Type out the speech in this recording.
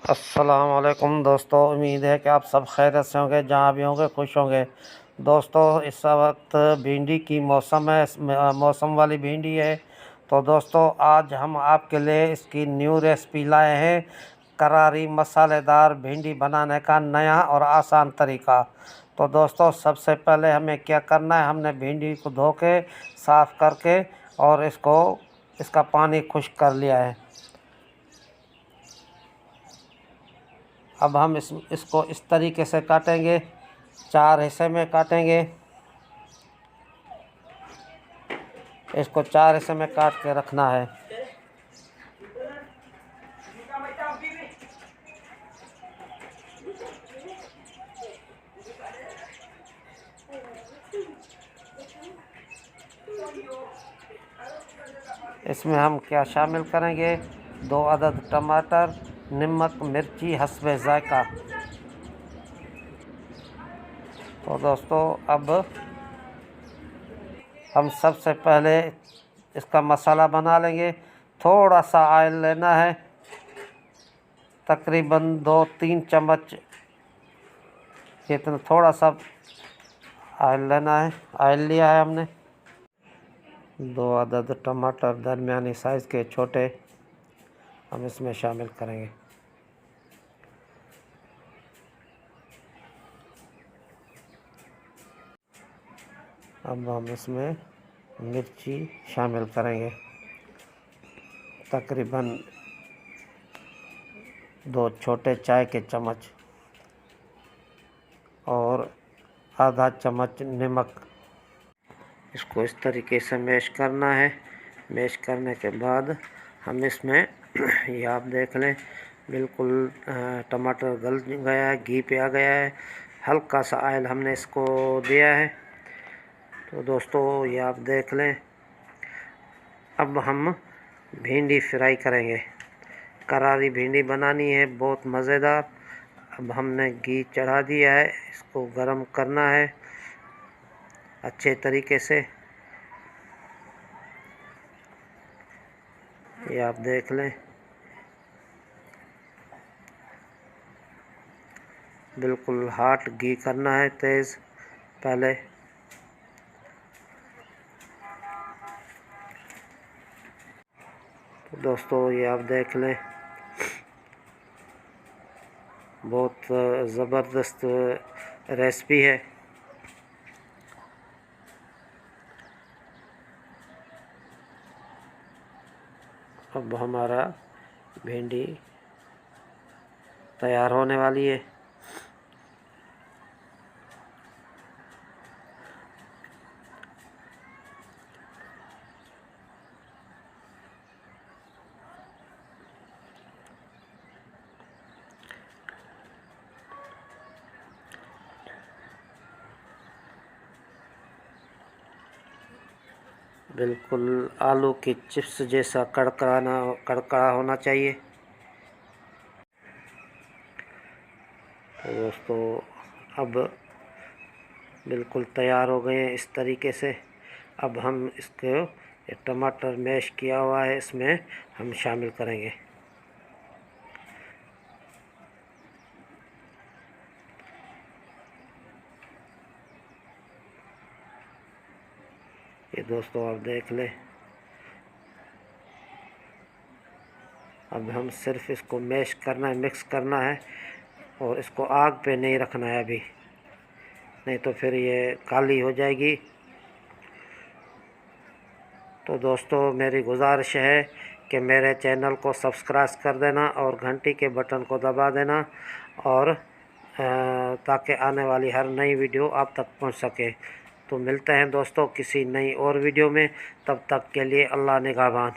अस्सलामुअलैकुम दोस्तों, उम्मीद है कि आप सब खैरियत से होंगे, जहाँ भी होंगे खुश होंगे। दोस्तों, इस वक्त भिंडी की मौसम है, मौसम वाली भिंडी है। तो दोस्तों, आज हम आपके लिए इसकी न्यू रेसिपी लाए हैं, करारी मसालेदार भिंडी बनाने का नया और आसान तरीका। तो दोस्तों, सबसे पहले हमें क्या करना है, हमने भिंडी को धो के साफ़ करके और इसका पानी खुश्क कर लिया है। अब हम इसको इस तरीके से काटेंगे, 4 हिस्से में काटेंगे। इसको 4 हिस्से में काट के रखना है। इसमें हम क्या शामिल करेंगे, 2 अदद टमाटर, नमक मिर्ची हस्बे ज़ायक़ा। तो दोस्तों, अब हम सबसे पहले इसका मसाला बना लेंगे। थोड़ा सा ऑयल लेना है, तकरीबन 2-3 चम्मच जितना थोड़ा सा ऑयल लेना है। ऑयल लिया है हमने। 2 अदद टमाटर दरमियानी साइज़ के छोटे हम इसमें शामिल करेंगे। अब हम इसमें मिर्ची शामिल करेंगे, तकरीबन 2 छोटे चाय के चम्मच, और आधा चम्मच नमक। इसको इस तरीके से मैश करना है। मैश करने के बाद हम इसमें ये आप देख लें, बिल्कुल टमाटर गल गया है, घी पे आ गया है। हल्का सा ऑयल हमने इसको दिया है। तो दोस्तों, ये आप देख लें। अब हम भिंडी फ्राई करेंगे। करारी भिंडी बनानी है, बहुत मज़ेदार। अब हमने घी चढ़ा दिया है, इसको गरम करना है अच्छे तरीके से। ये आप देख लें, बिल्कुल हॉट घी करना है, तेज़ पहले। तो दोस्तों, ये आप देख लें, बहुत ज़बरदस्त रेसिपी है। अब हमारा भिंडी तैयार होने वाली है। बिल्कुल आलू की चिप्स जैसा कड़कड़ा होना चाहिए। तो दोस्तों, अब बिल्कुल तैयार हो गए हैं इस तरीके से। अब हम इसको टमाटर मैश किया हुआ है, इसमें हम शामिल करेंगे। ये दोस्तों, आप देख लें। अब हम सिर्फ इसको मैश करना है, मिक्स करना है, और इसको आग पे नहीं रखना है अभी, नहीं तो फिर ये काली हो जाएगी। तो दोस्तों, मेरी गुजारिश है कि मेरे चैनल को सब्सक्राइब कर देना और घंटी के बटन को दबा देना, और ताकि आने वाली हर नई वीडियो आप तक पहुंच सके। तो मिलते हैं दोस्तों किसी नई और वीडियो में। तब तक के लिए अल्लाह निगहबान।